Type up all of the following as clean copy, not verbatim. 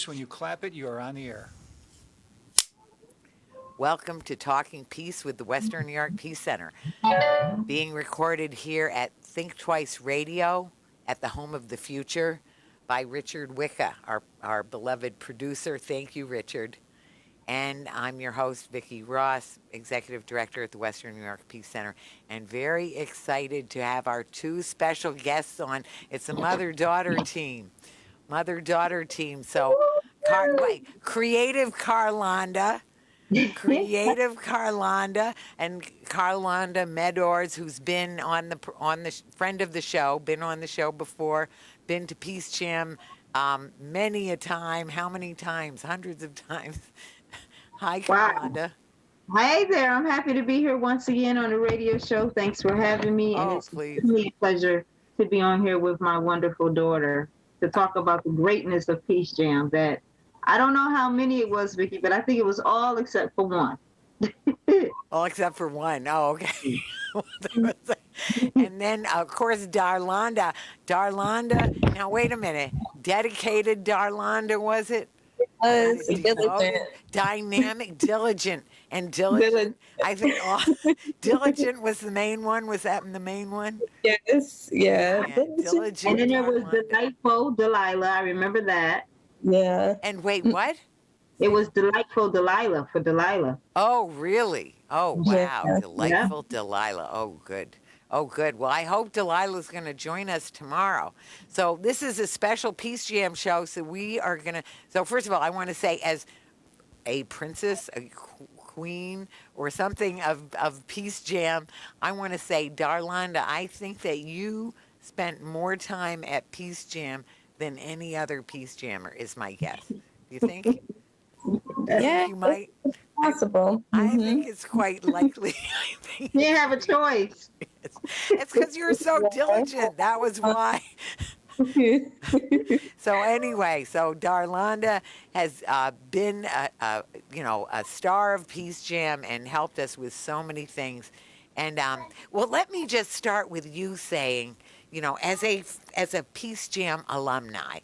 When you clap it, you are on the air. Welcome to Talking Peace with the Western New York Peace Center, being recorded here at Think Twice Radio at the Home of the Future by Richard Wicca, our beloved producer. Thank you, Richard. And I'm your host, Vicki Ross, Executive Director at the Western New York Peace Center, and very excited to have our two special guests on. It's a mother-daughter team. Mother-daughter team. So, Creative Carlanda. Creative Carlanda and Carlanda Meadors, who's been on the friend of the show, been on the show before, been to PeaceJam many a time. How many times? Hundreds of times. Hi, Carlanda. Wow. Hi there. I'm happy to be here once again on the radio show. Thanks for having me. And it's really a pleasure to be on here with my wonderful daughter to talk about the greatness of PeaceJam. That I don't know how many it was, Vicki, but I think it was all except for one. All except for one. Oh, okay. And then, of course, Darlanda. Darlanda. Now, wait a minute. Dedicated Darlanda, was it? Diligent. Dynamic, diligent, and diligent. I think diligent was the main one. Was that the main one? Yes, yeah. Diligent. And then there was Delightful Delilah. I remember that. Yeah. And wait, what? It was Delightful Delilah for Delilah. Oh, really? Oh, wow. Yeah. Delightful Delilah. Oh, good. Oh, good. Well, I hope Delilah's going to join us tomorrow. So this is a special PeaceJam show. So we are going to. So first of all, I want to say, as a princess, a queen, or something of PeaceJam, I want to say, Darlanda, I think that you spent more time at PeaceJam than any other PeaceJammer, is my guess. Do you think? Yeah, you might. Possible. I think it's quite likely. You didn't have a choice. It's because you're so diligent. That was why. So anyway, so Darlanda has been a star of PeaceJam and helped us with so many things. And well, let me just start with you saying, as a PeaceJam alumni,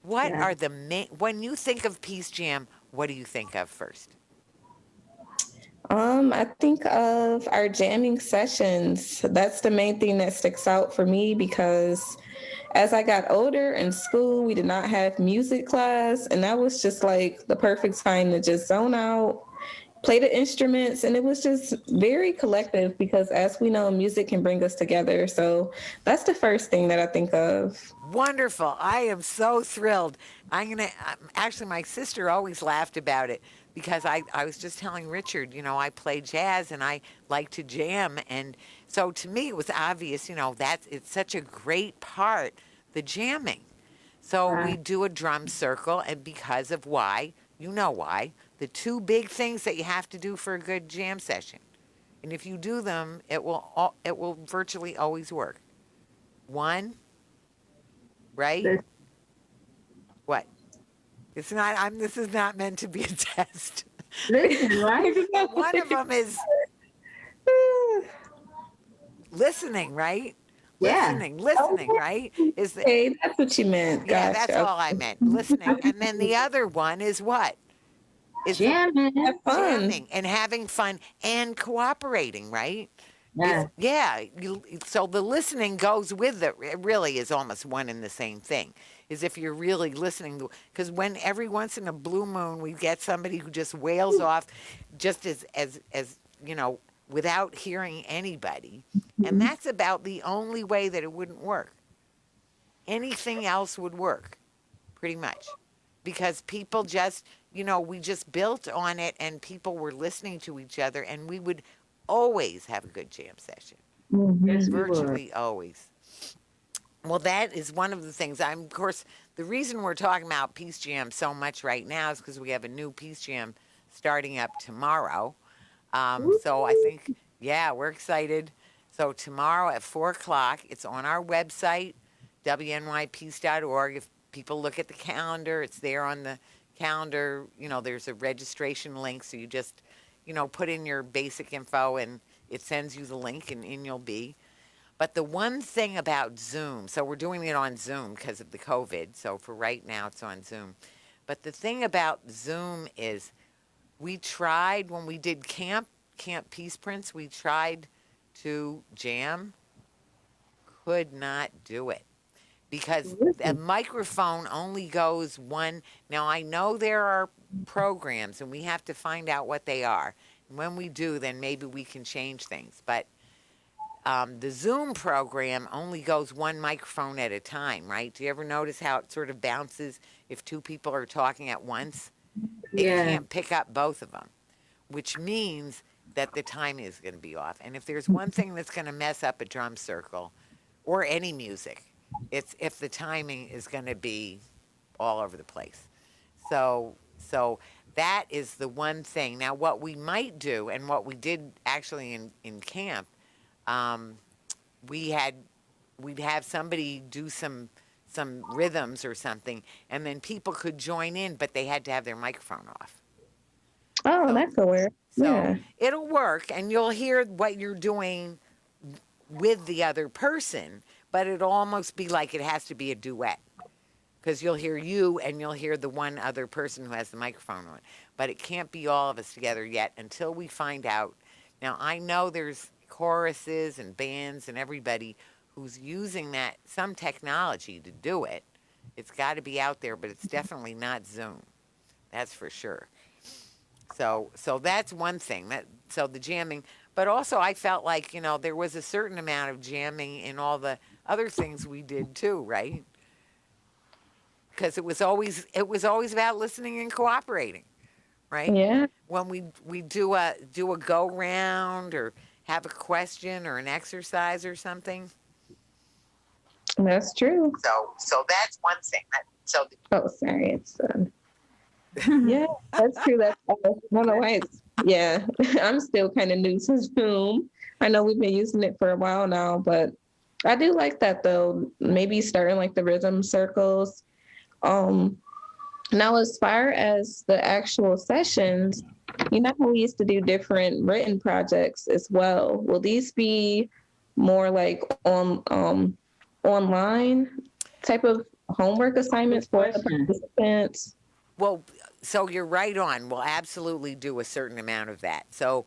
what are the main, when you think of PeaceJam, what do you think of first? I think of our jamming sessions. That's the main thing that sticks out for me because as I got older in school, we did not have music class, and that was just like the perfect time to just zone out, play the instruments, and it was just very collective because as we know, music can bring us together. So that's the first thing that I think of. Wonderful. I am so thrilled. Actually, my sister always laughed about it because I was just telling Richard, I play jazz and I like to jam. And so to me, it was obvious, it's such a great part, the jamming. So we do a drum circle, and because of why, why, the two big things that you have to do for a good jam session. And if you do them, it will virtually always work. One, right? What? It's not. This is not meant to be a test. Listen, right? One of them is listening, right? Yeah. Listening, right? Hey, that's what you meant. Yeah, Gotcha. that's all I meant. Listening, and then the other one is what? Is Jamming. Have fun. jamming and having fun and cooperating, right? Yeah. So the listening goes with it. It really is almost one and the same thing. Is if you're really listening, because when every once in a blue moon we get somebody who just wails off, just as without hearing anybody, and that's about the only way that it wouldn't work. Anything else would work, pretty much, because people just we just built on it, and people were listening to each other, and we would always have a good jam session. Yes, we Virtually always. Well, that is one of the things. Of course, the reason we're talking about PeaceJam so much right now is because we have a new PeaceJam starting up tomorrow. So I think, we're excited. So tomorrow at 4 o'clock, it's on our website, WNYPC.org. If people look at the calendar, it's there on the calendar. There's a registration link, so you just, put in your basic info and it sends you the link, and in you'll be. But the one thing about Zoom, so we're doing it on Zoom because of the COVID, so for right now it's on Zoom. But the thing about Zoom is we tried when we did Camp Peace Prince, we tried to jam, could not do it because a microphone only goes one. Now, I know there are programs and we have to find out what they are. And when we do, then maybe we can change things. But the Zoom program only goes one microphone at a time, right? Do you ever notice how it sort of bounces if two people are talking at once? It can't pick up both of them, which means that the timing is going to be off. And if there's one thing that's going to mess up a drum circle or any music, it's if the timing is going to be all over the place. So that is the one thing. Now, what we might do, and what we did actually in camp, we'd have somebody do some rhythms or something, and then people could join in, but they had to have their microphone off. Oh, so, that could work. So it'll work, and you'll hear what you're doing with the other person, but it'll almost be like it has to be a duet. Because you'll hear you and you'll hear the one other person who has the microphone on. But it can't be all of us together yet until we find out. Now, I know there's choruses and bands and everybody who's using some technology to do it. It's got to be out there, but it's definitely not Zoom. That's for sure. So that's one thing. So the jamming. But also I felt like, there was a certain amount of jamming in all the other things we did too, right? Because it was always about listening and cooperating, right? Yeah. When we do a go round or have a question or an exercise or something. That's true. So that's one thing. Oh, sorry, it's yeah, that's true. That's I don't know why it's I'm still kind of new to Zoom. I know we've been using it for a while now, but I do like that though. Maybe starting like the rhythm circles. Now, as far as the actual sessions, how we used to do different written projects as well. Will these be more like online type of homework assignments for the participants? Well, so you're right on. We'll absolutely do a certain amount of that. So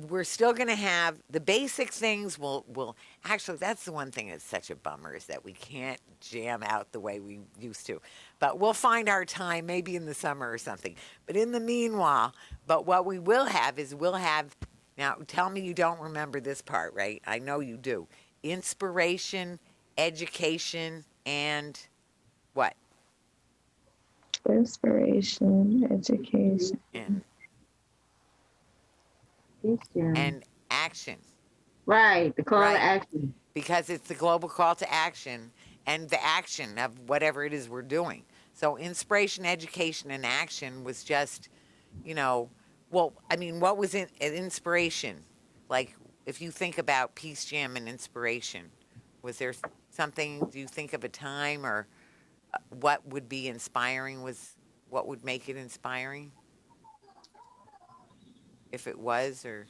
we're still going to have the basic things. We'll actually, that's the one thing that's such a bummer is that we can't jam out the way we used to. But we'll find our time maybe in the summer or something. But in the meanwhile, what we will have is now tell me you don't remember this part, right? I know you do. Inspiration, education, and what? Inspiration, education. And action. Right, the call to action. Because it's the global call to action and the action of whatever it is we're doing. So inspiration, education, and action was just, what was inspiration? Like, if you think about PeaceJam and inspiration, was there something, do you think of a time or what would be inspiring what would make it inspiring? If it was, or?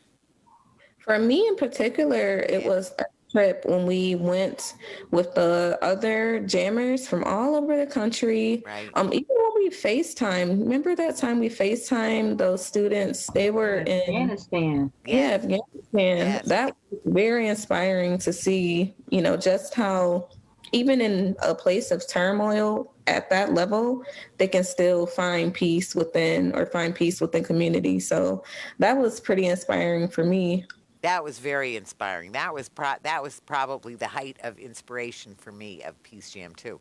For me in particular, it was a trip when we went with the other jammers from all over the country. Right. Even when we FaceTime, remember that time we FaceTime those students? They were in Afghanistan. Yeah, Afghanistan. Yes. That was very inspiring to see, just how even in a place of turmoil at that level, they can still find peace within community. So that was pretty inspiring for me. That was very inspiring. That was probably the height of inspiration for me of PeaceJam too.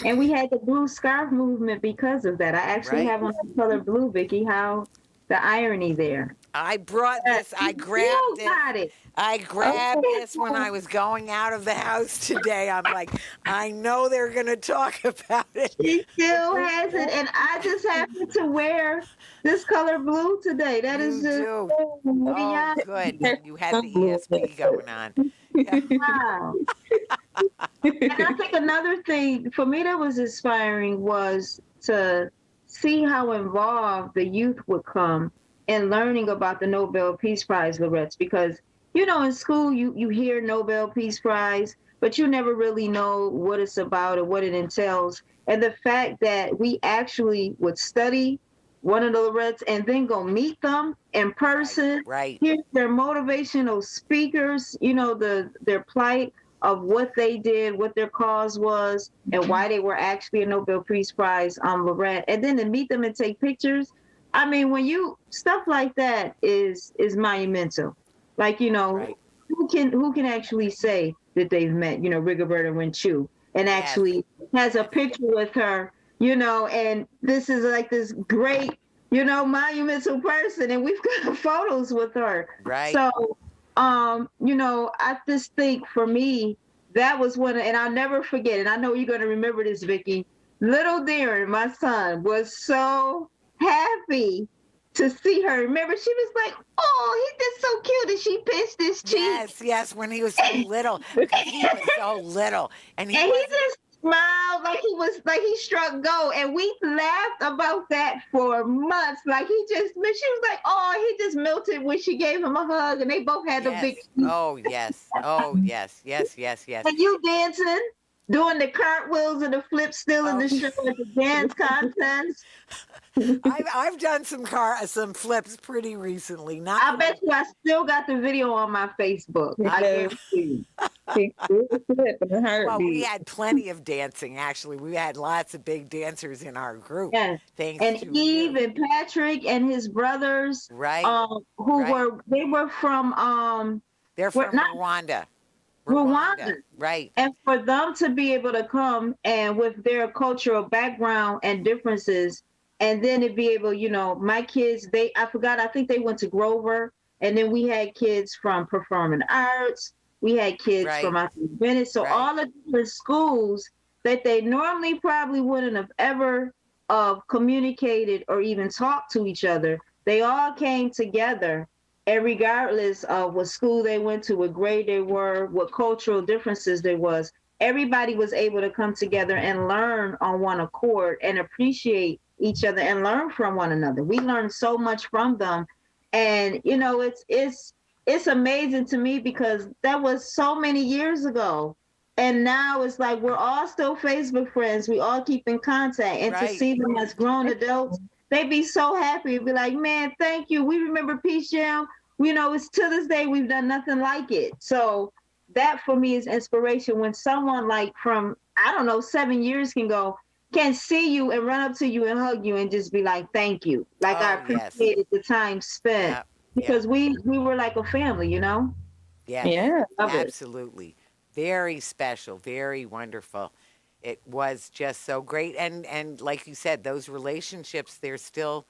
And we had the blue scarf movement because of that. I actually have on the color blue, Vicki. How the irony there. I brought this. I grabbed it. I grabbed this when I was going out of the house today. I'm like, I know they're going to talk about it. She still has it, and I just happened to wear this color blue today. That is just oh, good. You had the ESP going on. Yeah. Wow. And I think another thing for me that was inspiring was to see how involved the youth would come in learning about the Nobel Peace Prize laureates, because in school you hear Nobel Peace Prize, but you never really know what it's about or what it entails. And the fact that we actually would study one of the Lorettes and then go meet them in person, right. hear their motivational speakers, their plight of what they did, what their cause was, and why they were actually a Nobel Peace Prize laureate, and then to meet them and take pictures. I mean, stuff like that is monumental. Like, Right. who can actually say that they've met, Rigoberta Menchú and actually has a picture with her, and this is like this great, monumental person, and we've got photos with her. Right. So, I just think for me, that was and I'll never forget, and I know you're going to remember this, Vicki. Little Darren, my son, was so happy to see her. Remember, she was like, "Oh, he did so cute," and she pinched his cheek. Yes, when he was so little, because he was so little, and he just smiled like he struck gold, and we laughed about that for months. Like she was like, "Oh, he just melted when she gave him a hug," and they both had the big. Oh yes, yes. And you dancing, doing the cartwheels and the flips, still in the show at the dance contest. I've done some flips pretty recently. I bet you I still got the video on my Facebook. I guarantee Well, we had plenty of dancing, actually. We had lots of big dancers in our group. Yes. Thanks and to Eve you. and Patrick and his brothers, right? They were from they're from Rwanda. Rwanda. Right. And for them to be able to come and with their cultural background and differences, and then to be able, my kids, I think they went to Grover, and then we had kids from Performing Arts. We had kids from Bennett. So all the different schools that they normally probably wouldn't have ever communicated or even talked to each other, they all came together. And regardless of what school they went to, what grade they were, what cultural differences there was, everybody was able to come together and learn on one accord and appreciate each other and learn from one another. We learned so much from them. And, it's amazing to me because that was so many years ago. And now it's like we're all still Facebook friends. We all keep in contact. And to see them as grown adults, they'd be so happy. It'd be like, man, thank you. We remember PeaceJam. It's to this day, we've done nothing like it. So that for me is inspiration when someone like from, 7 years can see you and run up to you and hug you and just be like, thank you. Like I appreciated the time spent because we were like a family, Yeah, absolutely. Very special, very wonderful. It was just so great. And like you said, those relationships, they're still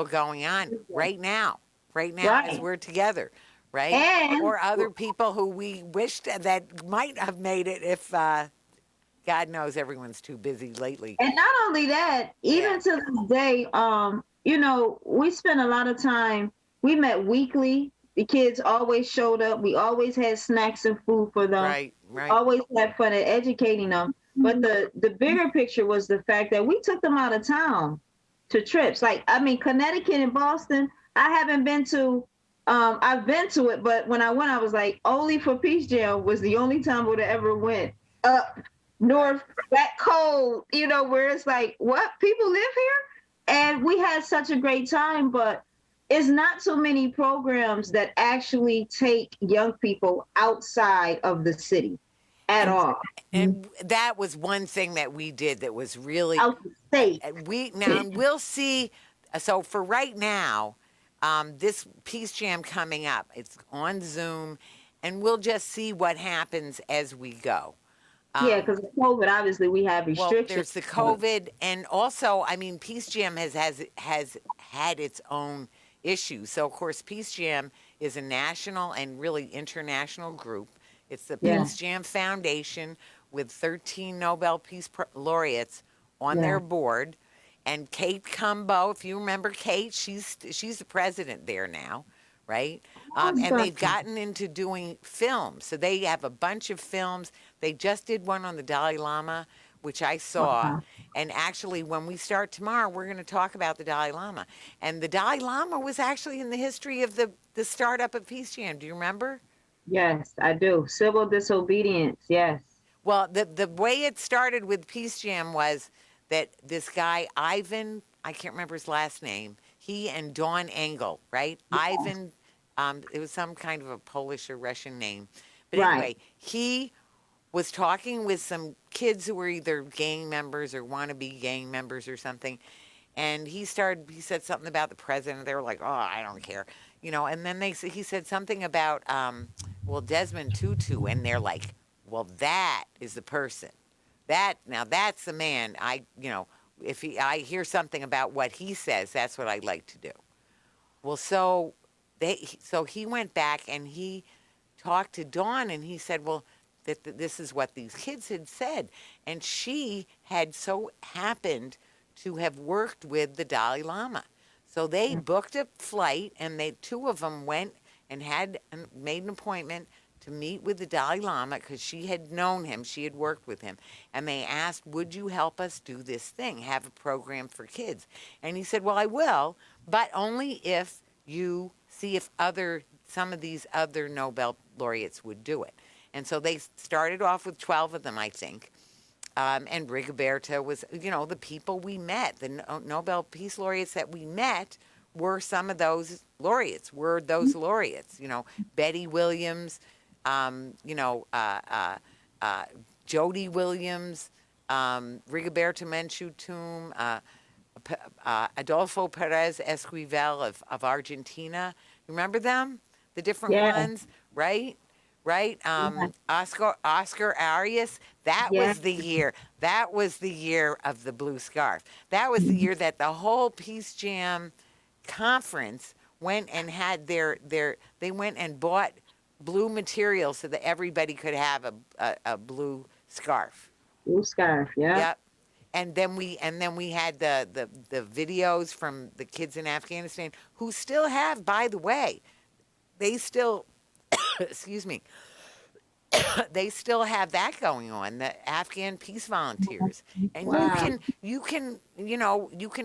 going on right now as we're together. Right. And, or other people who we wished that might have made it if God knows everyone's too busy lately. And not only that, even to this day, we spent a lot of time. We met weekly. The kids always showed up. We always had snacks and food for them. Right. Always had fun at educating them. But the bigger picture was the fact that we took them out of town to trips. Connecticut and Boston, I haven't been to. I've been to it, but when I went, I was like, only for PeaceJam was the only time we ever went up north, that cold, where it's like, what? People live here? And we had such a great time, but it's not so many programs that actually take young people outside of the city at all. And that was one thing that we did that was really out the state. We'll see. So for right now, this PeaceJam coming up, it's on Zoom, and we'll just see what happens as we go. Because of COVID, obviously, we have restrictions. Well, there's the COVID, and also, PeaceJam has had its own issues. So, of course, PeaceJam is a national and really international group. It's the PeaceJam Foundation with 13 Nobel Peace Laureates on their board. And Kate Cumbo, if you remember Kate, she's the president there now, right? And they've gotten into doing films. So they have a bunch of films. They just did one on the Dalai Lama, which I saw. And actually, when we start tomorrow, we're going to talk about the Dalai Lama. And the Dalai Lama was actually in the history of the startup of PeaceJam. Do you remember? Yes, I do. Civil disobedience, yes. Well, the way it started with Peace Jam was that this guy, Ivan, I can't remember his last name, he and Dawn Engel, right? Ivan, it was some kind of a Polish or Russian name. But Right. anyway, he was talking with some kids who were either gang members or wannabe gang members or something. And he said something about the president. They were like, oh, I don't care. And then he said something about, Desmond Tutu. And they're like, well, that is the person. Now that's the man. If I hear something about what he says, that's what I like to do. Well, so he went back and he talked to Dawn and he said, well, this is what these kids had said. And she had so happened to have worked with the Dalai Lama. So they booked a flight and two of them went and made an appointment to meet with the Dalai Lama because she had known him, she had worked with him. And they asked, would you help us do this thing, have a program for kids? And he said, well, I will, but only if you see if some of these other Nobel laureates would do it. And so they started off with 12 of them, I think. And Rigoberta was, the people we met, the Nobel Peace Laureates that we met were some of those laureates, Betty Williams, Jody Williams, Rigoberta Menchú, Adolfo Perez Esquivel of Argentina. Remember them? The different ones, right? Right? Oscar Arias. That was the year. That was the year of the blue scarf. That was the year that the whole Peace Jam conference went and had they went and bought blue material so that everybody could have a blue scarf. Blue scarf, yeah. Yep. And then we had the videos from the kids in Afghanistan who still have, by the way, they still excuse me, they still have that going on, the Afghan peace volunteers. And you can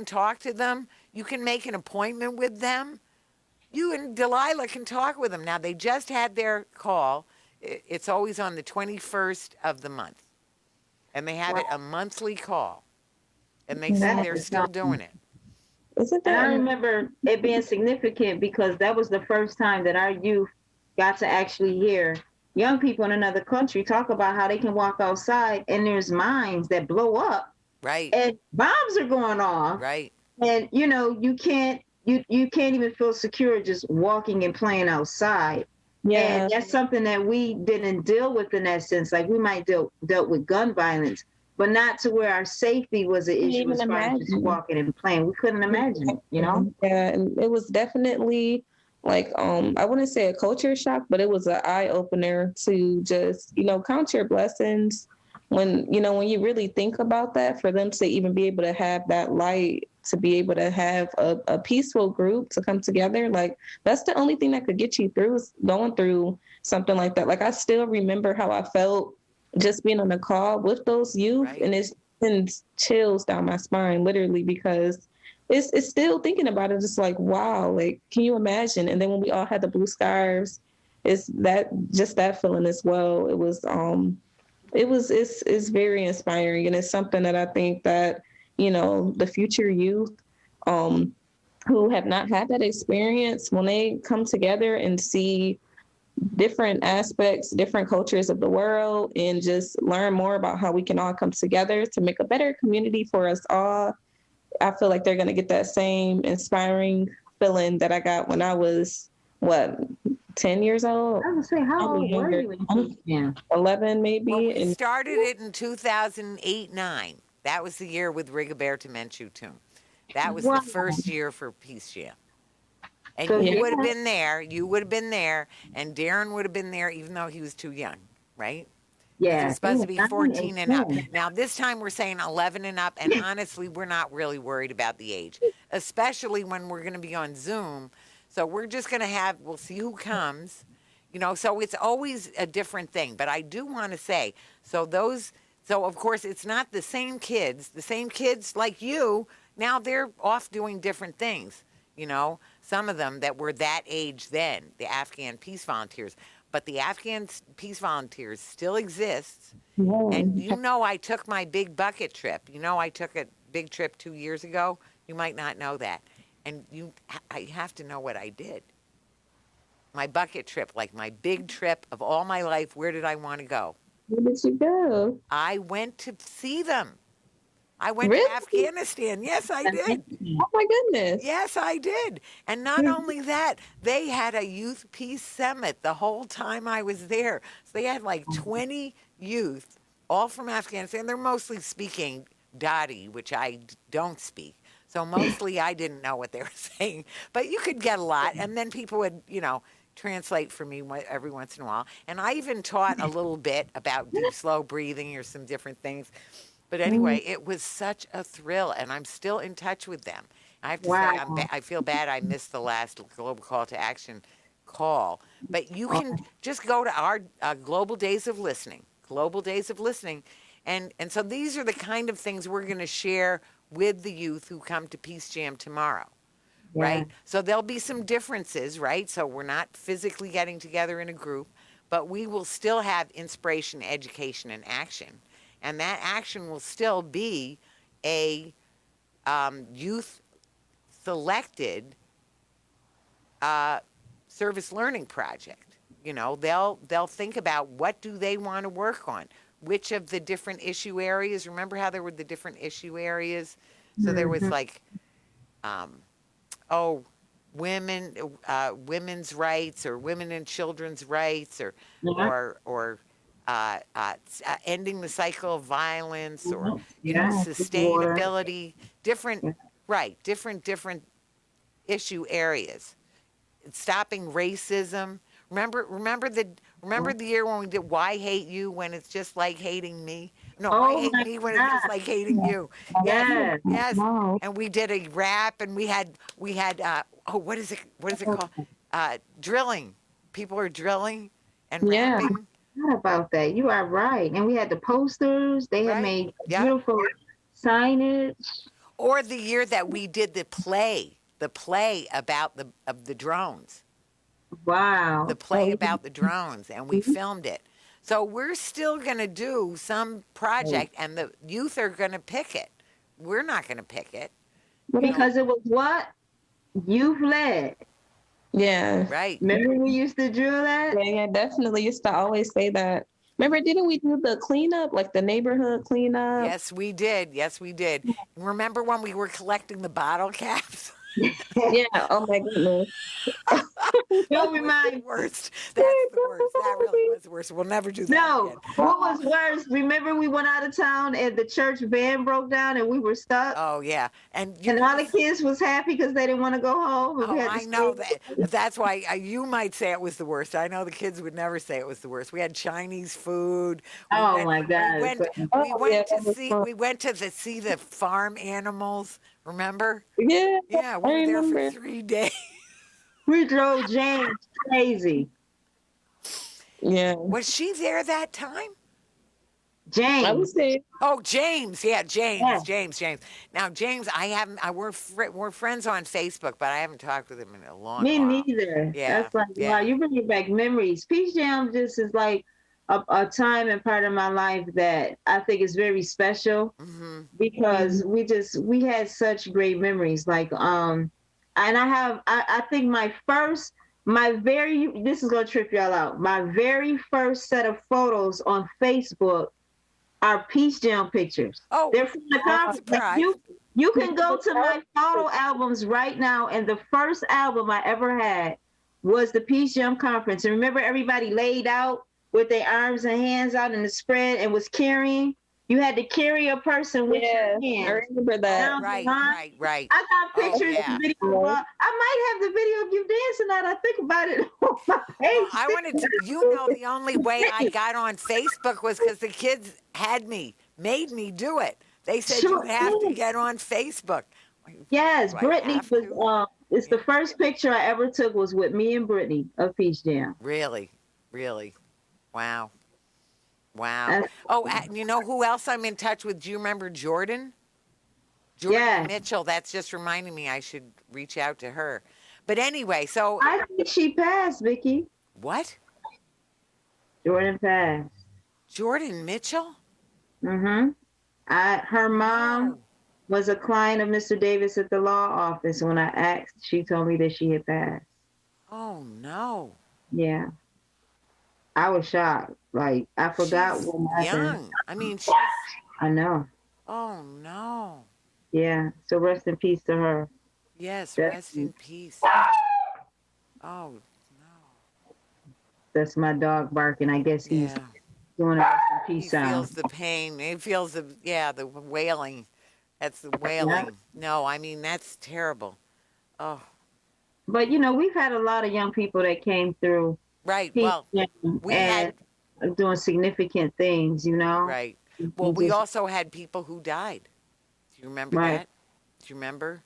talk to them, you can make an appointment with them. You and Delilah can talk with them. Now, they just had their call. It's always on the 21st of the month. And they have it a monthly call. And they say they're still doing it. And I remember it being significant because that was the first time that our youth got to actually hear young people in another country talk about how they can walk outside and there's mines that blow up. Right. And bombs are going off. Right. And, you can't even feel secure just walking and playing outside. Yeah. And that's something that we didn't deal with in that sense. Like we might dealt with gun violence, but not to where our safety was an issue as far as just walking and playing. We couldn't imagine it, Yeah, and it was definitely like, I wouldn't say a culture shock, but it was an eye opener to just, count your blessings when you really think about that, for them to even be able to have that light, to be able to have a peaceful group to come together. Like that's the only thing that could get you through, is going through something like that. Like I still remember how I felt just being on the call with those youth, right. And it's been chills down my spine, literally, because it's still thinking about it. Just like, wow, like, can you imagine? And then when we all had the blue scarves, it's that feeling as well. It's very inspiring. And it's something that I think that, the future youth, who have not had that experience, when they come together and see different aspects, different cultures of the world, and just learn more about how we can all come together to make a better community for us all, I feel like they're going to get that same inspiring feeling that I got when I was, 10 years old? I was going to say, how old were you? Yeah. 11 maybe. Well, we started it in 2008-9. That was the year with Rigoberta Menchú. That was the first year for Peace Jam. And you would have been there, and Darren would have been there, even though he was too young, right? Yeah. It's supposed to be 14 and up. Now, this time we're saying 11 and up, and honestly, we're not really worried about the age, especially when we're going to be on Zoom. So we're just going to we'll see who comes, so it's always a different thing. But I do want to say, so of course, it's not the same kids like you, now they're off doing different things, some of them that were that age then, the Afghan peace volunteers. but the Afghan Peace Volunteers still exists. Yeah. And I took my big bucket trip. I took a big trip 2 years ago. You might not know that. And I have to know what I did. My bucket trip, like my big trip of all my life, where did I want to go? Where did you go? I went to see them. I went Really? to Afghanistan. Yes, I did. Oh my goodness. Yes, I did. And not only that, they had a youth peace summit the whole time I was there. So they had like 20 youth, all from Afghanistan. They're mostly speaking Dadi, which I don't speak. So mostly I didn't know what they were saying. But you could get a lot. And then people would, translate for me every once in a while. And I even taught a little bit about deep, slow breathing or some different things. But anyway, it was such a thrill, and I'm still in touch with them. I have to say, I feel bad I missed the last Global Call to Action call. But you can just go to our Global Days of Listening, and so these are the kind of things we're going to share with the youth who come to Peace Jam tomorrow, right? So there'll be some differences, right? So we're not physically getting together in a group, but we will still have inspiration, education, and action. And that action will still be a youth-selected service learning project. They'll think about what do they want to work on, which of the different issue areas. Remember how there were the different issue areas? So there was like, women's rights, or women and children's rights, or ending the cycle of violence, or sustainability, different issue areas. Stopping racism. Remember the year when we did Why Hate You, when it's just like hating me? No, Why Hate Me when it's just like hating you? Yes. Wow. And we did a rap, and we had what is it called? Drilling. People are drilling and rapping. About that. You are right. And we had the posters. They had made beautiful signage. Or the year that we did the play about the drones. Wow. The play about the drones, and we filmed it. So we're still going to do some project, and the youth are going to pick it. We're not going to pick it. Because it was what? Youth led. Yeah. Right. Remember we used to drill that? Yeah, definitely used to always say that. Remember, didn't we do the cleanup, like the neighborhood cleanup? Yes, we did. Remember when we were collecting the bottle caps? Yeah. Oh my goodness. Don't remind. Worst. That's the worst. That really was the worst. We'll never do that again. What was worse? Remember we went out of town and the church van broke down and we were stuck. Oh yeah, and all the kids was happy because they didn't want to go home. I know that. That's why you might say it was the worst. I know the kids would never say it was the worst. We had Chinese food. My God. We went to see the farm animals. Remember? Yeah. Yeah, we were there for 3 days. We drove James crazy. Yeah. Was she there that time? James. I would say. Oh, James. Yeah, James. Now, James, we're friends on Facebook, but I haven't talked with him in a long Me while. neither. Yeah. That's like, wow, you bring back memories. Peace Jam just is like a time and part of my life that I think is very special because we had such great memories. Like, and I think this is going to trip y'all out. My very first set of photos on Facebook are Peace Jam pictures. Oh, they're from the conference. Like you can go to my photo albums right now, and the first album I ever had was the Peace Jam conference. And remember, everybody laid out with their arms and hands out in the spread and was carrying. You had to carry a person with your hands. I remember that. Right. I got pictures and video. I might have the video of you dancing now that I think about it on my page. I wanted to, the only way I got on Facebook was because the kids made me do it. They said you have to get on Facebook. Yes, Brittany was, it's the first picture I ever took was with me and Brittany of Peace Jam. Really? Wow. You know who else I'm in touch with? Do you remember Jordan? Jordan Mitchell. That's just reminding me I should reach out to her. But anyway, so I think she passed, Vicki. What? Jordan passed. Jordan Mitchell? Mm-hmm. Her mom No. was a client of Mr. Davis at the law office. When I asked, she told me that she had passed. Oh, no. Yeah. I was shocked. Like, I forgot She's what happened. young. I mean, she's, I know. oh, no. Yeah. So rest in peace to her. Yes, rest That's, in peace. Oh, no. that's my dog barking. I guess he's Yeah. doing a rest in He peace sound. feels the pain. He feels the, yeah, the wailing. That's the Yeah. wailing. No, I mean, that's terrible. Oh, But, we've had a lot of young people that came through right. Peace Well, Jam we and had, doing significant things, right. Well, And we just, also had people who died. Do you remember right. that? Do you remember?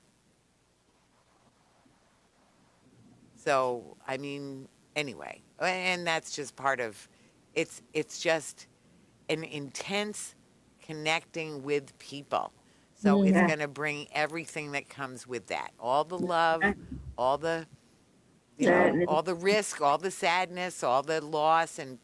So, I mean, anyway, and that's just part of, it's just an intense connecting with people. So it's Yeah. going to bring everything that comes with that. All the love, all the, Sadness. all the risk, all the sadness, all the loss, and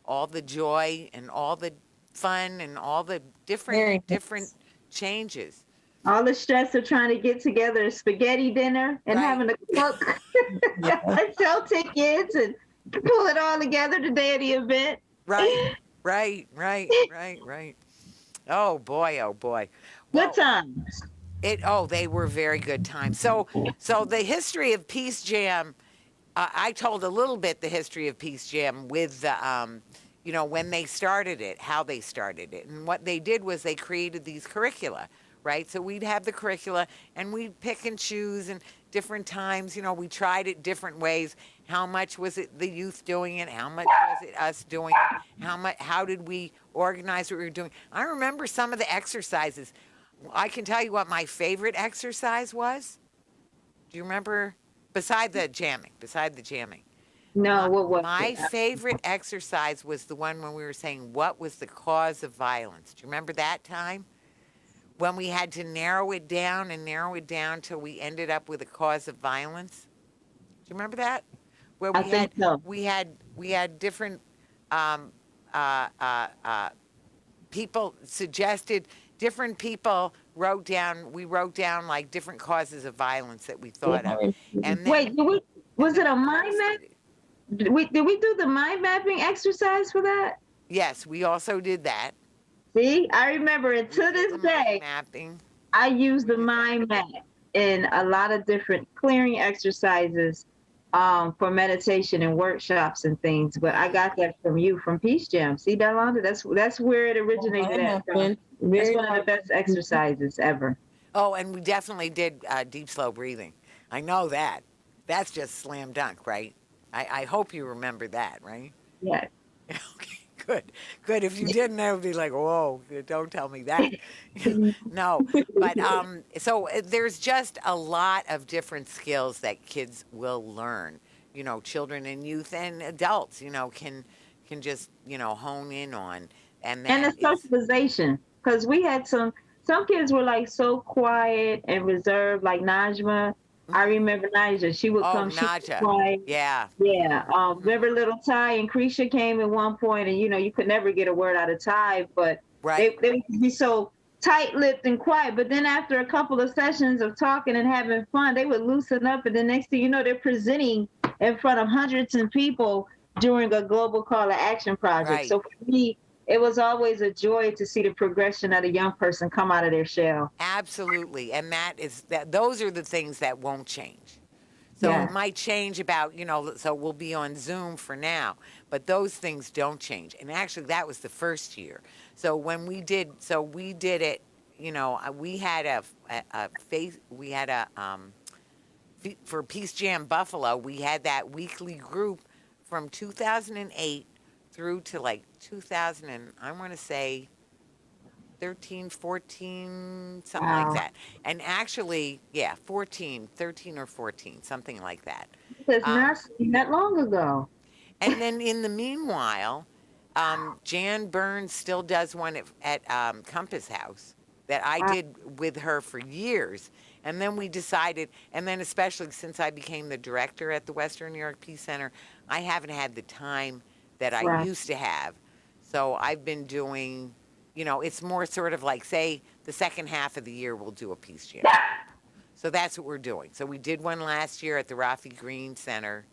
all the joy, and all the fun, and all the Very different changes. All the stress of trying to get together a spaghetti dinner and Right. having to cook and sell tickets and pull it all together the day of the event. Right, right. Oh boy, oh boy. Good times. They were very good times. So the history of Peace Jam, I told a little bit the history of Peace Jam with the, when they started it, how they started it, and what they did was they created these curricula, right? So we'd have the curricula, and we'd pick and choose, and different times, we tried it different ways. How much was it the youth doing it? How much was it us doing it? How did we organize what we were doing? I remember some of the exercises. I can tell you what my favorite exercise was. Do you remember? Beside the jamming. No, what was My it? favorite exercise was the one when we were saying, what was the cause of violence? Do you remember that time? When we had to narrow it down till we ended up with a cause of violence? Do you remember that? Where I think so. we had different people suggested, different people wrote down like different causes of violence that we thought of. And then, Wait, was it a mind map? Did we do the mind mapping exercise for that? yes, we also did that. See, I remember it to this The day. mind mapping. I use the mind map in a lot of different clearing exercises for meditation and workshops and things. But I got that from you from Peace Jam. See, Darlanda, that's where it originated at. That's one of the best exercises ever. Oh, and we definitely did deep, slow breathing. I know that. That's just slam dunk, right? I hope you remember that, right? Yeah. Okay, good. If you didn't, I would be like, whoa, don't tell me that. No, but so there's just a lot of different skills that kids will learn. Children and youth and adults, can just hone in on, and The socialization, because we had some kids were like so quiet and reserved, like Najma. I remember Naja. She would come. She was quiet. Yeah. Yeah. Remember little Ty and Krisha came at one point, and you could never get a word out of Ty, but right. they would be so tight-lipped and quiet. But then after a couple of sessions of talking and having fun, they would loosen up, and the next thing you know, they're presenting in front of hundreds of people during a global call to action project. Right. So for me, it was always a joy to see the progression of a young person come out of their shell. Absolutely. And those are the things that won't change. So It might change about, so we'll be on Zoom for now, but those things don't change. And actually that was the first year. So when we did it, we had for Peace Jam Buffalo, we had that weekly group from 2008 through to like 2000 and I want to say 13, 14, something like that. And actually, 13 or 14, something like that. It's not that long ago. And then in the meanwhile, Jan Burns still does one at Compass House that I did with her for years. And then we decided, and then especially since I became the director at the Western New York Peace Center, I haven't had the time that I Right. used to have. So I've been doing, it's more sort of like, say, the second half of the year we'll do a Peace Jam. So that's what we're doing. So we did one last year at the Rafi Green Center.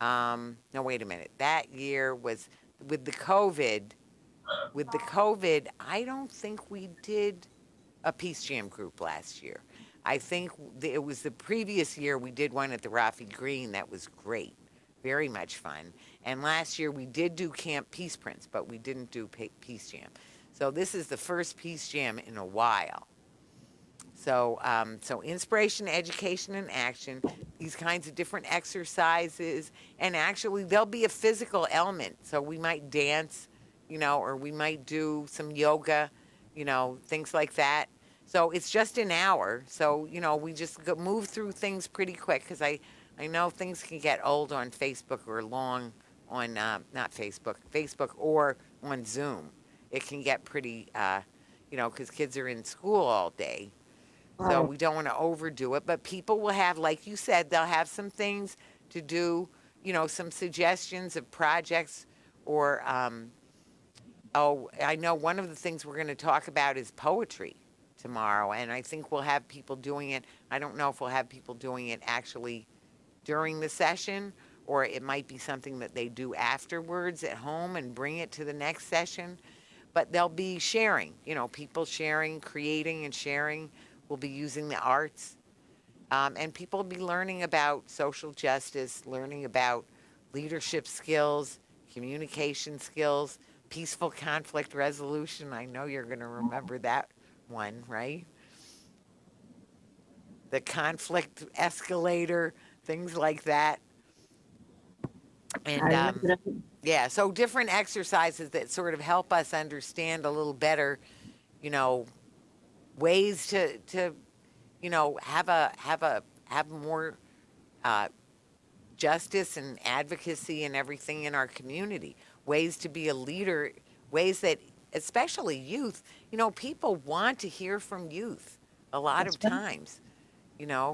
No, wait a minute. That year was with the COVID. With the COVID, I don't think we did a Peace Jam group last year. I think it was the previous year we did one at the Rafi Green that was great. Very much fun. And last year we did do Camp Peace Prince, but we didn't do Peace Jam. So this is the first Peace Jam in a while. So, so inspiration, education, and action, these kinds of different exercises, and actually there'll be a physical element. So we might dance, or we might do some yoga, things like that. So it's just an hour. So, we just move through things pretty quick because I know things can get old on Facebook or long on, not Facebook, Facebook or on Zoom. It can get pretty, because kids are in school all day. So we don't want to overdo it, but people will have, like you said, they'll have some things to do, some suggestions of projects or, I know one of the things we're going to talk about is poetry tomorrow, and I think we'll have people doing it. I don't know if we'll have people doing it actually during the session, or it might be something that they do afterwards at home and bring it to the next session. But they'll be sharing, people sharing, creating and sharing. We'll be using the arts. And people will be learning about social justice, learning about leadership skills, communication skills, peaceful conflict resolution. I know you're going to remember that one, right? The conflict escalator, things like that. And yeah, so different exercises that sort of help us understand a little better, ways to have more justice and advocacy and everything in our community. Ways to be a leader. Ways that, especially youth, people want to hear from youth a lot of times.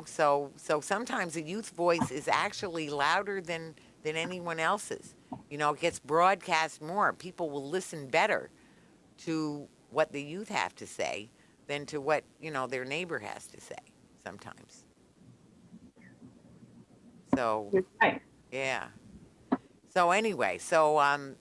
So sometimes a youth voice is actually louder than anyone else's. It gets broadcast more. People will listen better to what the youth have to say than to what, their neighbor has to say sometimes. So, yeah. So anyway, so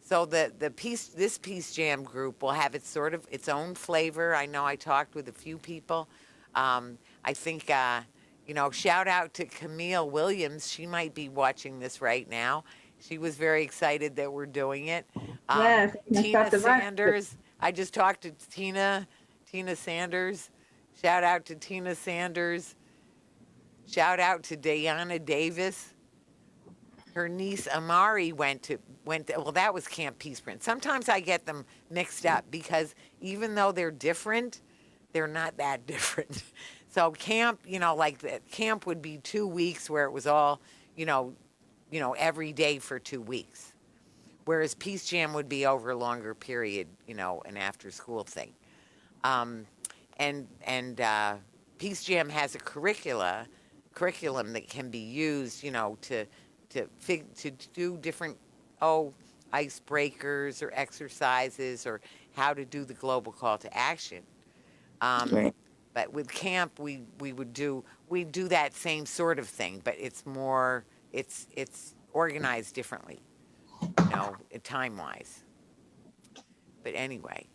this Peace Jam group will have its own flavor. I know I talked with a few people. I think, shout out to Camille Williams. She might be watching this right now. She was very excited that we're doing it. Yes. Tina Sanders. I just talked to Tina Sanders. Shout out to Tina Sanders. Shout out to Diana Davis. Her niece Amari went to, well, that was Camp Peace Prince. Sometimes I get them mixed up because even though they're different, they're not that different. So camp, like the camp would be 2 weeks where it was all, every day for 2 weeks. Whereas Peace Jam would be over a longer period, an after school thing. And Peace Jam has a curriculum that can be used, to do different, icebreakers or exercises or how to do the global call to action. Right. But with camp, we do that same sort of thing, but it's more, it's organized differently, time-wise. But anyway,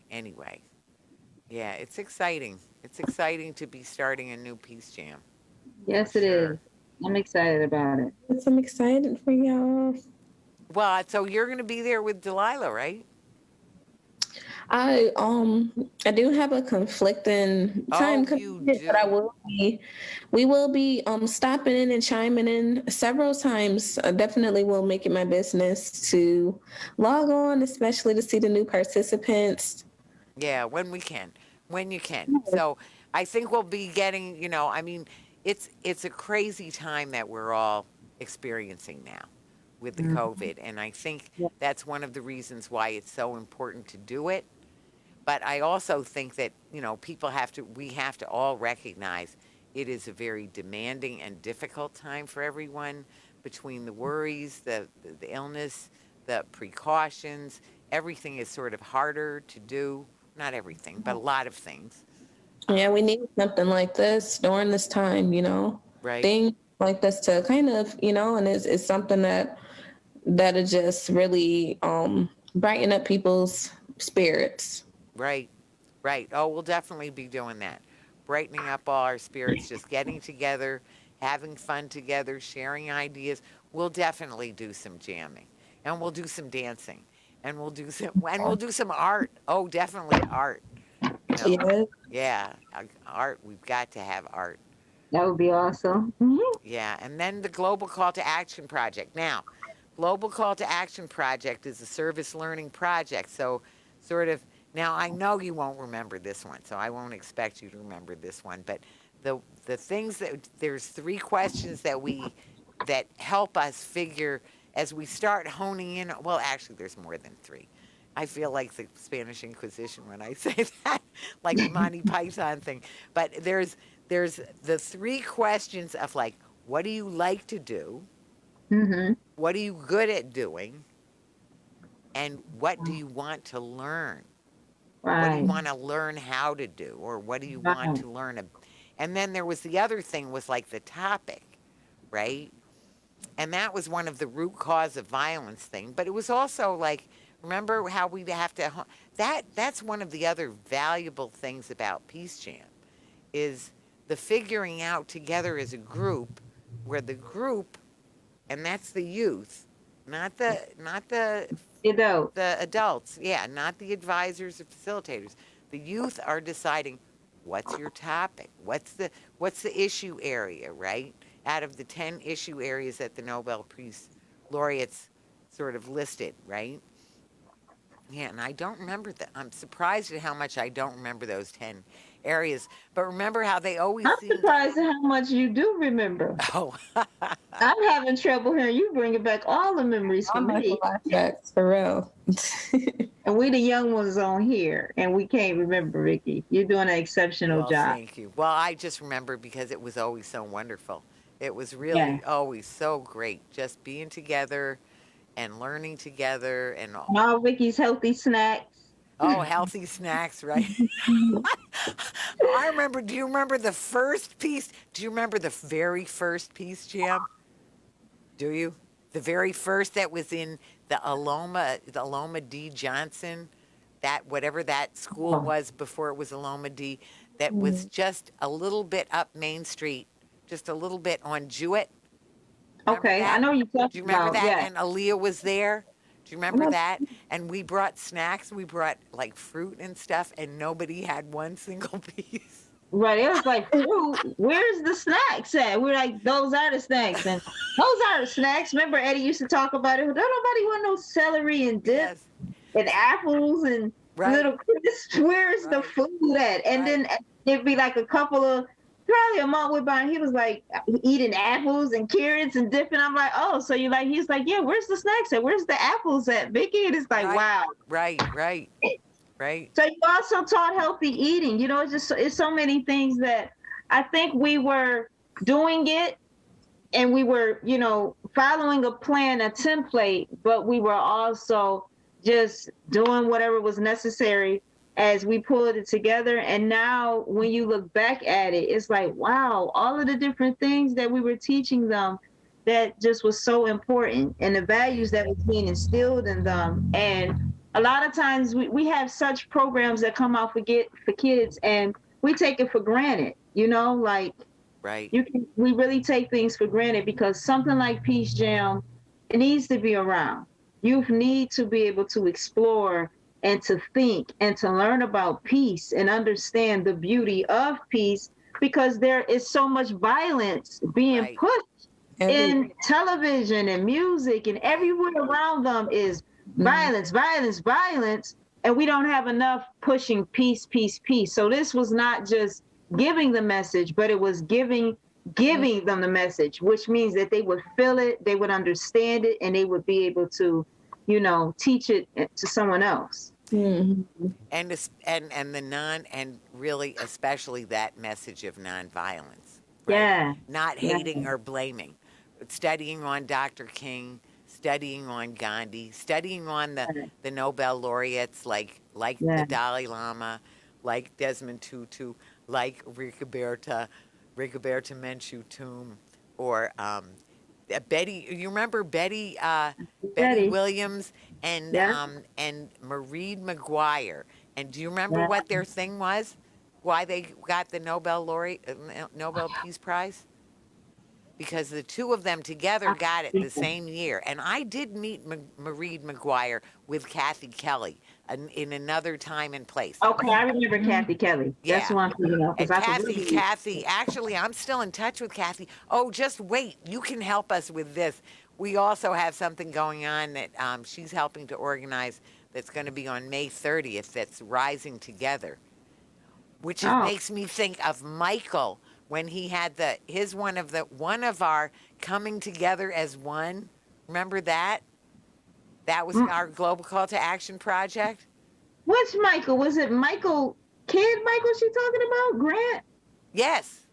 yeah, it's exciting. It's exciting to be starting a new Peace Jam. Yes, it is. I'm excited about it. Yes, I'm excited for y'all. Well, so you're going to be there with Delilah, right? I do have a conflicting time commitment, but we will be stopping in and chiming in several times. I definitely will make it my business to log on, especially to see the new participants. Yeah, when you can. So I think we'll be getting, it's a crazy time that we're all experiencing now with the COVID. And I think that's one of the reasons why it's so important to do it. But I also think that, we have to all recognize it is a very demanding and difficult time for everyone between the worries, the illness, the precautions. Everything is sort of harder to do. Not everything, but a lot of things. Yeah, we need something like this during this time, Right. Things like this to kind of, and it's something that'll just really brighten up people's spirits. Right. Right. Oh, we'll definitely be doing that. Brightening up all our spirits, just getting together, having fun together, sharing ideas. We'll definitely do some jamming. And we'll do some dancing. And we'll do some art. Oh, definitely art. Yeah, art. We've got to have art. That would be awesome. Yeah, and then the Global Call to Action Project. Now, Global Call to Action Project is a service learning project. So, sort of, now I know you won't remember this one, so I won't expect you to remember this one. But the things there's 3 questions that help us figure as we start honing in. Well, actually, there's more than 3. I feel like the Spanish Inquisition when I say that, like the Monty Python thing. But there's the 3 questions of like, what do you like to do? Mm-hmm. What are you good at doing? And what do you want to learn? Right. What do you want to learn how to do? Or what do you want to learn? And then there was the other thing was like the topic, right? And that was one of the root cause of violence thing. But it was also like, remember how we have to, that's one of the other valuable things about PeaceJam is the figuring out together as a group where the group, and that's the youth, not the adults, yeah, not the advisors or facilitators. The youth are deciding what's your topic, what's the issue area, right? Out of the 10 issue areas that the Nobel Peace laureates sort of listed, right? Yeah, and I don't remember that. I'm surprised at how much I don't remember those 10 areas. But remember how they always I'm surprised at how much you do remember. Oh. I'm having trouble hearing you bringing back all the memories for me. Flashbacks, for real. And we the young ones on here, and we can't remember, Vicki. You're doing an exceptional job. Thank you. Well, I just remember because it was always so wonderful. It was really always so great, just being together and learning together and all Vicki's healthy snacks. Oh, healthy snacks, right? I remember, do you remember the first piece? Do you remember the very first PeaceJam? Do you? The very first that was in the Aloma D. Johnson, that whatever that school was before it was Aloma D, that was just a little bit up Main Street, just a little bit on Jewett. Okay, that? I know you talking about. Do you remember that? Yeah. And Aaliyah was there. Do you remember that? And we brought snacks. We brought like fruit and stuff, and nobody had one single piece. Right. It was like, fruit, where's the snacks at? We're like, those are the snacks. And those are the snacks. Remember Eddie used to talk about it. Don't nobody want no celery and dip and apples and little crisps. Where's the food at? And then it'd be like a couple of, probably a month went by, and he was like eating apples and carrots and dipping. I'm like, oh, so you like? He's like, yeah. Where's the snacks at? Where's the apples at, Vicki? And it's like, wow. Right. So you also taught healthy eating. You know, it's so many things that I think we were doing it, and we were, you know, following a plan, a template, but we were also just doing whatever was necessary as we pulled it together. And now when you look back at it, it's like, wow, all of the different things that we were teaching them that just was so important, and the values that was being instilled in them. And a lot of times we have such programs that come out for kids, and we take it for granted, you know, like we really take things for granted, because something like PeaceJam, it needs to be around. Youth need to be able to explore and to think and to learn about peace and understand the beauty of peace, because there is so much violence being pushed in television and music, and everywhere around them is violence, and we don't have enough pushing peace. So this was not just giving the message, but it was giving them the message, which means that they would feel it, they would understand it, and they would be able to, you know, teach it to someone else. Mm-hmm. And really especially that message of nonviolence. Right? Yeah. Not hating or blaming, but studying on Dr. King, studying on Gandhi, studying on the Nobel laureates like Yeah. the Dalai Lama, like Desmond Tutu, like Rigoberta Menchú Tum, or Betty. You remember Betty Ready. Williams and Yeah. and Marie McGuire? And do you remember Yeah. what their thing was? Why they got the Nobel Peace Prize? Because the two of them together got it the same year. And I did meet Marie McGuire with Kathy Kelly in another time and place. Okay, I remember Kathy Kelly. That's Yeah. the one I'm thinking of. And I could really- Kathy, actually, I'm still in touch with Kathy. Oh, just wait. You can help us with this. We also have something going on that she's helping to organize that's going to be on May 30th. That's Rising Together, which makes me think of Michael when he had one of our Coming Together as One. Remember that? That was our Global Call to Action project. Which Michael? Was it Michael Kid Michael she talking about? Grant? Yes.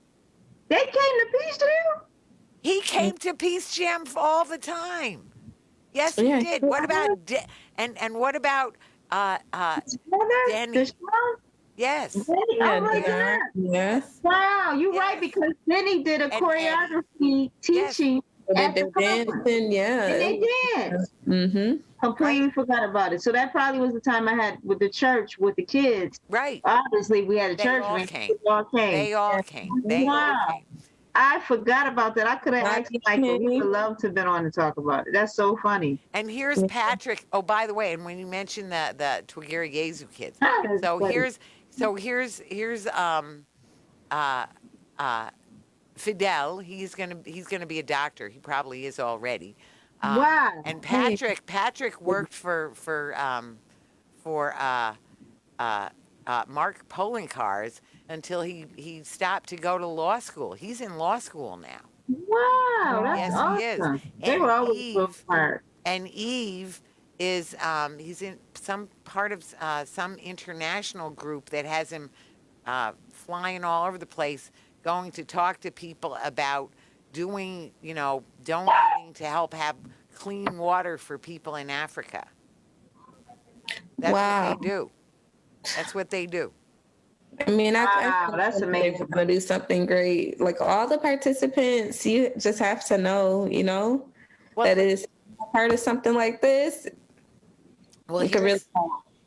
They came to PeaceJam? He came to PeaceJam all the time. Yes, he did. What about and what about Denny? Yes. Yes. Wow, you're right, because Denny did a choreography teaching at the conference. Yeah. And they danced. Mm-hmm. Completely forgot about it. So that probably was the time I had with the church with the kids. Right. Obviously, we had a church. They all came. Wow. I forgot about that. I could have asked Michael. He would love to have been on to talk about it. That's so funny. And here's Patrick. Oh, by the way, and when you mentioned the Twigiri Yezu kids, here's Fidel. He's gonna be a doctor. He probably is already. Wow. And Patrick worked for Mark Polinkars until he stopped to go to law school. He's in law school now. Wow, that's Yes, awesome. he is. They were always so smart. And Eve is he's in some part of some international group that has him flying all over the place, going to talk to people about donating to help have clean water for people in Africa. That's what they do. That's what they do. I mean, that's amazing. To do something great. Like all the participants, you just have to know, that is part of something like this. Well, here's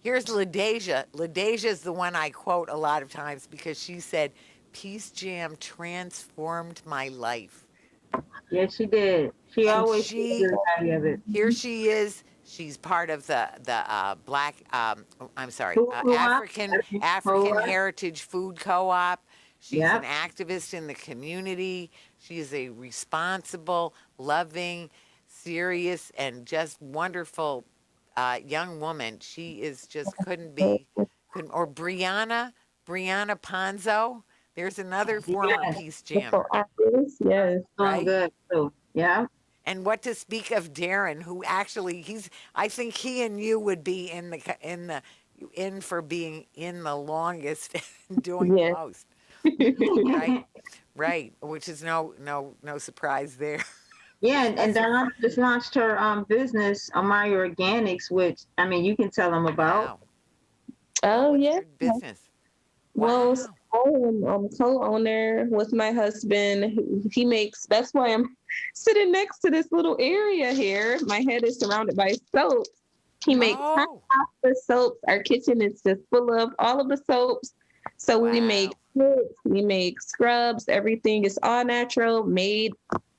LaDeja. LaDeja is the one I quote a lot of times because she said, "PeaceJam transformed my life." Yes, she did. She always did of it. Here she is. She's part of the Black, African Heritage Food Co-op. She's an activist in the community. She is a responsible, loving, serious, and just wonderful young woman. She is just or Brianna Ponzo. There's another former PeaceJammer. Yes. Right? Good too. Yeah. And what to speak of Darren, who actually I think he and you would be in for being in the longest and doing the most. Right. Which is no surprise there. Yeah, and Darlanda just launched her business, Amaya Organics, which you can tell them about. Wow. Oh yeah. Business. Wow. Well, I'm co-owner with my husband. He makes. That's why I'm sitting next to this little area here. My head is surrounded by soaps. He makes the soaps. Our kitchen is just full of all of the soaps. So we make soaps, we make scrubs. Everything is all natural, made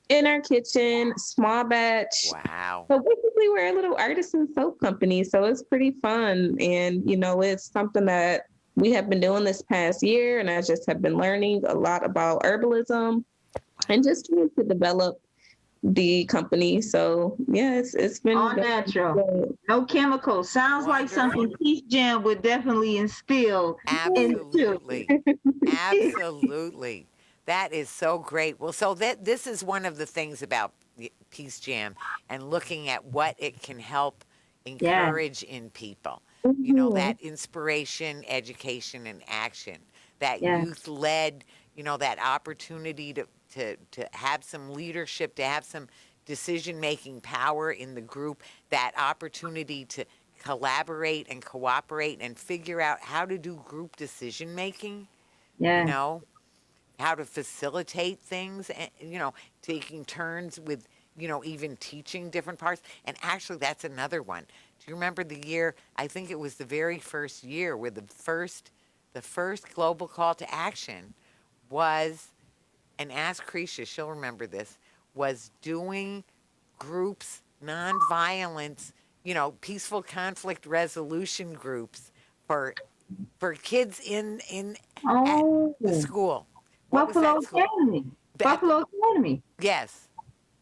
in our kitchen, small batch. Wow. So basically, we're a little artisan soap company. So it's pretty fun, and it's something that we have been doing this past year, and I just have been learning a lot about herbalism and just trying to develop the company. So yeah, it's been all natural, no chemicals. Sounds like something PeaceJam would definitely instill. Absolutely. Absolutely. That is so great. Well, so this is one of the things about PeaceJam and looking at what it can help encourage in people. That inspiration, education, and action, that youth-led, that opportunity to have some leadership, to have some decision-making power in the group, that opportunity to collaborate and cooperate and figure out how to do group decision-making, Yeah. you know, how to facilitate things, and, taking turns with, even teaching different parts. And actually, that's another one. Do you remember the year, I think it was the very first year, where the first global call to action was, and ask Cretia, she'll remember this, was doing groups, nonviolence, peaceful conflict resolution groups for kids in at Oh, the school. What was Buffalo that school? Academy. Buffalo Academy. Yes.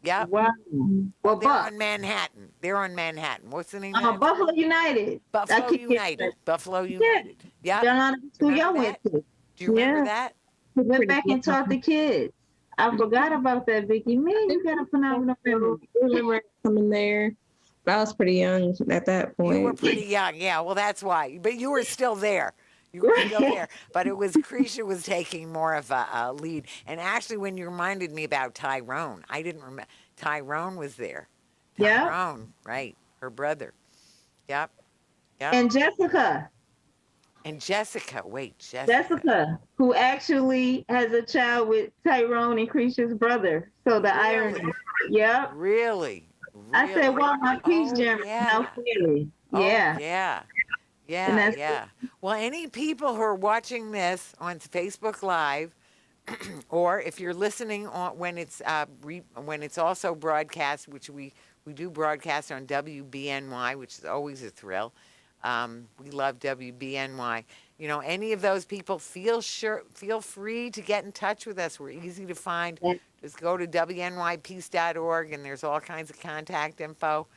Yep. Wow. Well, They're on Manhattan. What's the name of that? Buffalo United. Buffalo United. Buffalo United. Yeah. Darlanda school y'all went to. Do you remember that? We went back and taught the kids. I forgot about that, Vicki. Man, you got a phenomenal memory. I remember coming there. I was pretty young at that point. You were pretty young, yeah. Well, that's why. But you were still there. You were still there. But it was Cretia was taking more of a lead. And actually, when you reminded me about Tyrone, I didn't remember. Tyrone was there. Yeah. Tyrone, right. Her brother. Yep. And Jessica. Jessica, who actually has a child with Tyrone and Cretia's brother. So the irony. Yep. Really? I said, well, my PeaceJam is now clearly. Yeah. Yeah. Well, any people who are watching this on Facebook Live, or if you're listening on when it's also broadcast, which we do broadcast on WBNY, which is always a thrill. We love WBNY. Any of those people, feel free to get in touch with us. We're easy to find. Just go to WNYPeace.org, and there's all kinds of contact info.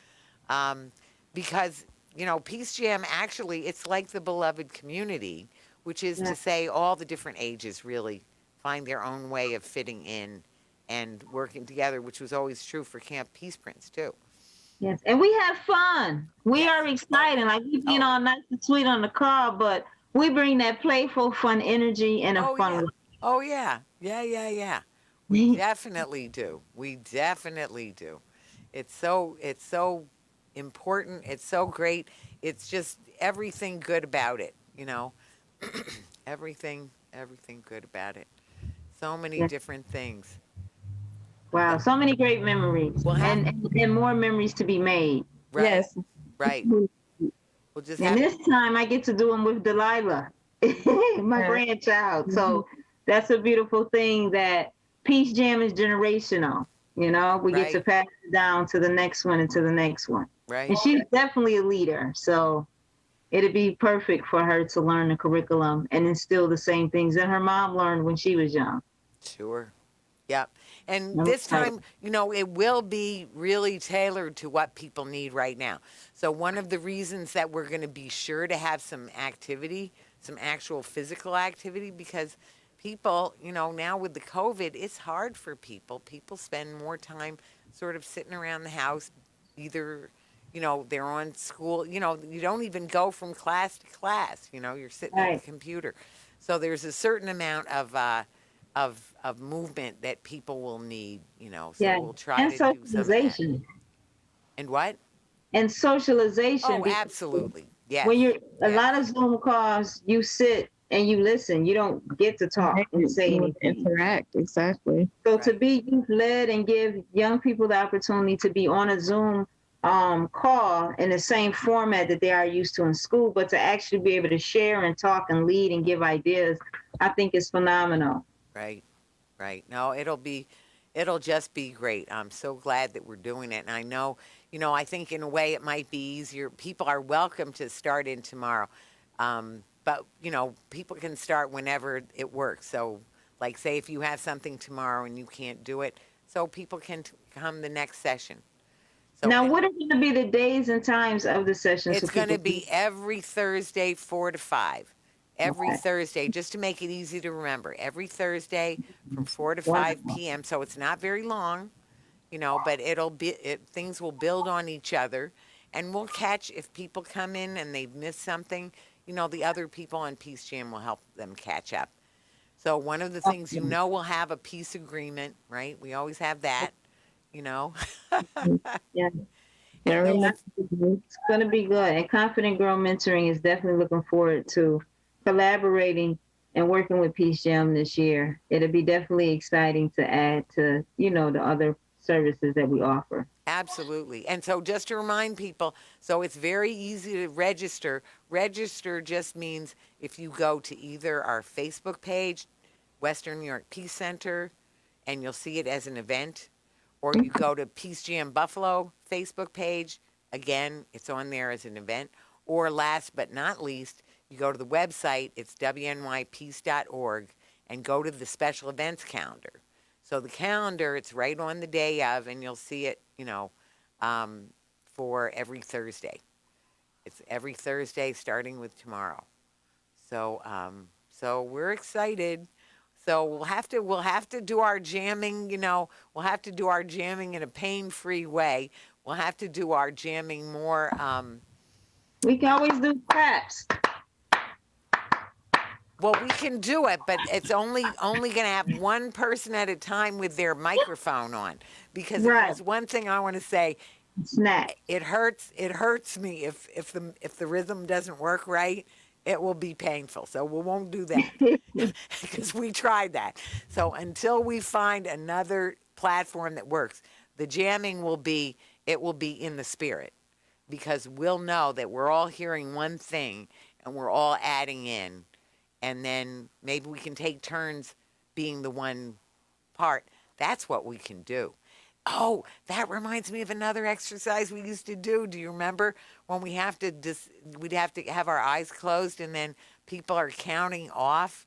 Because, PeaceJam, actually, it's like the beloved community, which is to say all the different ages really find their own way of fitting in and working together, which was always true for Camp Peace Prince, too. Yes, and we have fun. We are excited. Like, we being all nice and sweet on the call, but we bring that playful, fun energy and a fun way. Oh, yeah. Yeah. We definitely do. It's so important. It's so great. It's just everything good about it, everything good about it. So many different things. Wow, so many great memories. And more memories to be made. Right. Yes. Right. This time I get to do them with Delilah, my grandchild. So that's a beautiful thing, that PeaceJam is generational. We get to pass it down to the next one and to the next one. Right. And she's definitely a leader. So it'd be perfect for her to learn the curriculum and instill the same things that her mom learned when she was young. Sure. Yep. And this time, it will be really tailored to what people need right now. So one of the reasons that we're going to be sure to have some activity, some actual physical activity, because people, now with the COVID, it's hard for people. People spend more time sort of sitting around the house, either, they're on school, you don't even go from class to class, you're sitting at the computer. So there's a certain amount of movement that people will need, so we'll try to do some of that. And what? And socialization. Oh, absolutely. Yeah. When you're a lot of Zoom calls, you sit and you listen. You don't get to talk and say anything. Interact, exactly. So to be youth-led and give young people the opportunity to be on a Zoom call in the same format that they are used to in school, but to actually be able to share and talk and lead and give ideas, I think is phenomenal. Right. No, it'll just be great. I'm so glad that we're doing it. And I know, I think in a way it might be easier. People are welcome to start in tomorrow. But, people can start whenever it works. So, like, say if you have something tomorrow and you can't do it, so people can come the next session. So, now, what are going to be the days and times of the session? It's going to be every Thursday, 4 to 5. Every Thursday, just to make it easy to remember. Every Thursday from 4 to 5 p.m. So it's not very long, but things will build on each other. And we'll catch, if people come in and they've missed something, the other people on PeaceJam will help them catch up. So one of the things, we'll have a peace agreement, right? We always have that. you know. Yeah. And those, It's going to be good. And Confident Girl Mentoring is definitely looking forward to collaborating and working with Peace Jam this year. It'll be definitely exciting to add to, the other services that we offer. absolutely. And so just to remind people, so it's very easy to register. Register just means if you go to either our Facebook page, Western New York Peace Center, and you'll see it as an event, or you go to PeaceJam Buffalo Facebook page, again, it's on there as an event, or last but not least, you go to the website, it's WNYPC.org, and go to the special events calendar. So the calendar, it's right on the day of, and you'll see it, for every Thursday. It's every Thursday starting with tomorrow. So, so we're excited. So we'll have to do our jamming, we'll have to do our jamming in a pain-free way. We'll have to do our jamming more. We can always do craps. Well, we can do it, but it's only going to have one person at a time with their microphone on. Because if there's one thing I want to say, snack. It hurts me if the rhythm doesn't work right. It will be painful. So we won't do that because we tried that. So until we find another platform that works, the jamming will be in the spirit, because we'll know that we're all hearing one thing and we're all adding in, and then maybe we can take turns being the one part. That's what we can do. Oh, that reminds me of another exercise we used to do. Do you remember when we'd have to have our eyes closed, and then people are counting off,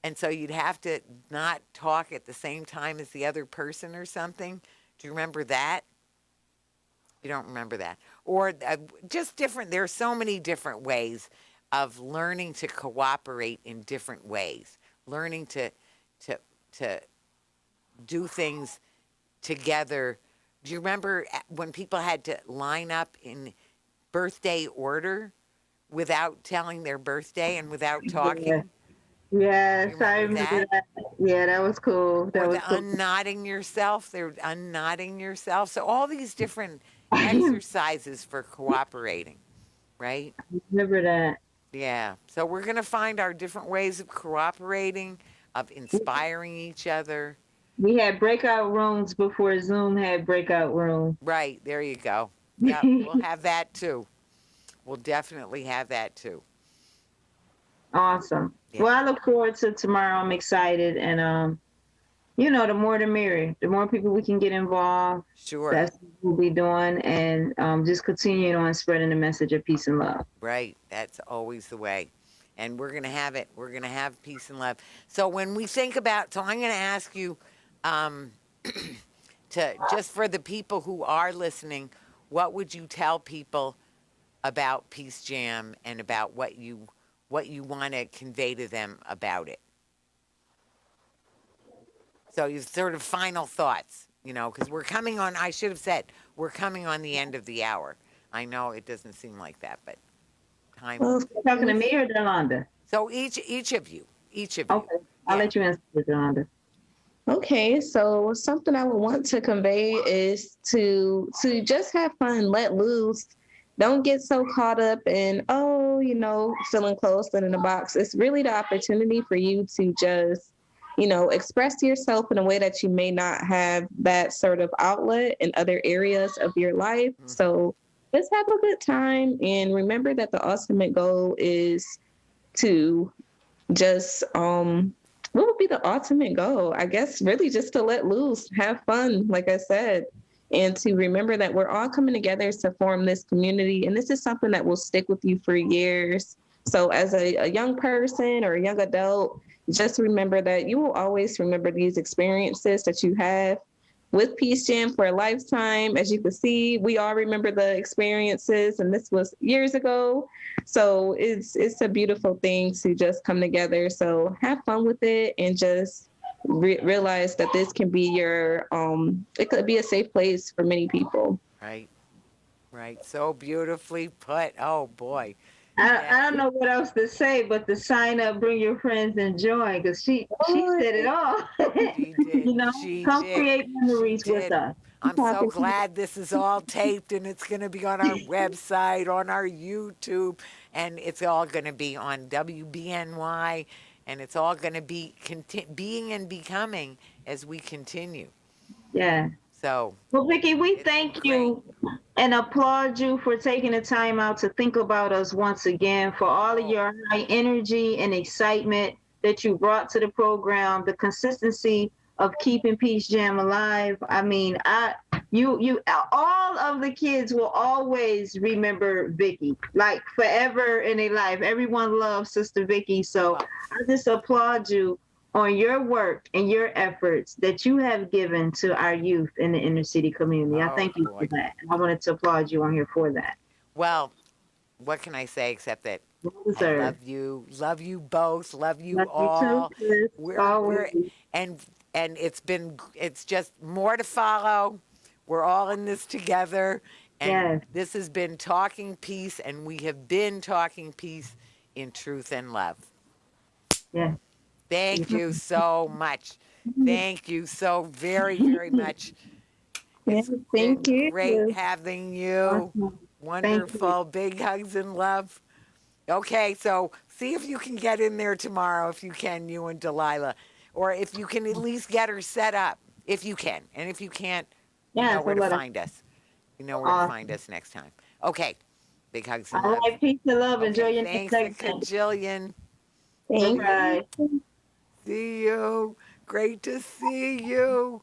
and so you'd have to not talk at the same time as the other person or something? Do you remember that? You don't remember that? Or just different. There are so many different ways of learning to cooperate in different ways, learning to do things together. Do you remember when people had to line up in birthday order without telling their birthday and without talking? Yes, I remember that. Yeah, that was cool. That was cool. Unnodding yourself. They're unnodding yourself. So all these different exercises for cooperating, right? I remember that. Yeah. So we're going to find our different ways of cooperating, of inspiring each other. We had breakout rooms before Zoom had breakout rooms. Right. There you go. Yeah, we'll have that too. We'll definitely have that too. Awesome. Yeah. Well, I look forward to tomorrow. I'm excited. And, the more the merrier. The more people we can get involved. Sure. That's what we'll be doing. And just continuing on spreading the message of peace and love. Right. That's always the way. And we're going to have it. We're going to have peace and love. So when we think about, so I'm going to ask you, to just for the people who are listening, what would you tell people about Peace Jam and about what you want to convey to them about it? So you sort of final thoughts, because we're coming on, I should have said, we're coming on the end of the hour. I know it doesn't seem like that, but time. Well, talking to me or Darlanda? So each of you. Okay, I'll let you answer, Darlanda. Okay, so something I would want to convey is to just have fun, let loose. Don't get so caught up in, feeling closed and in a box. It's really the opportunity for you to just, express yourself in a way that you may not have that sort of outlet in other areas of your life. Mm-hmm. So just have a good time, and remember that the ultimate goal is to just, what would be the ultimate goal? I guess really just to let loose, have fun, like I said, and to remember that we're all coming together to form this community. And this is something that will stick with you for years. So as a young person or a young adult, just remember that you will always remember these experiences that you have with Peace Jam for a lifetime. As you can see, we all remember the experiences, and this was years ago. So it's a beautiful thing to just come together. So have fun with it, and just realize that this can be your, it could be a safe place for many people. Right. So beautifully put. Oh boy. I don't know what else to say, but to sign up, bring your friends, and join, because she said it all. She did. Come create memories with us. I'm so glad this is all taped and it's going to be on our website, on our YouTube, and it's all going to be on WBNY, and it's all going to be being and becoming as we continue. Yeah. So, well, Vicki, we thank you and applaud you for taking the time out to think about us once again, for all of your high energy and excitement that you brought to the program, the consistency of keeping PeaceJam alive. I mean, all of the kids will always remember Vicki, like forever in their life. Everyone loves Sister Vicki. So I just applaud you on your work and your efforts that you have given to our youth in the inner city community. I thank you for that. I wanted to applaud you on here for that. Well, what can I say except that I love you both, love you all. You too, and it's just more to follow. We're all in this together, and this has been Talking Peace, and we have been talking peace in truth and love. Yeah. Thank you so much. Thank you so very, very much. It's Thank you. Great having you. Awesome. Wonderful. Big hugs and love. Okay, so see if you can get in there tomorrow, if you can, you and Delilah. Or if you can at least get her set up, if you can. And if you can't, you know where to find us. You know where to find us next time. Okay. Big hugs and love. All right, peace and love. Enjoy your next day. Thanks a kajillion. Thank you. See you. Great to see you.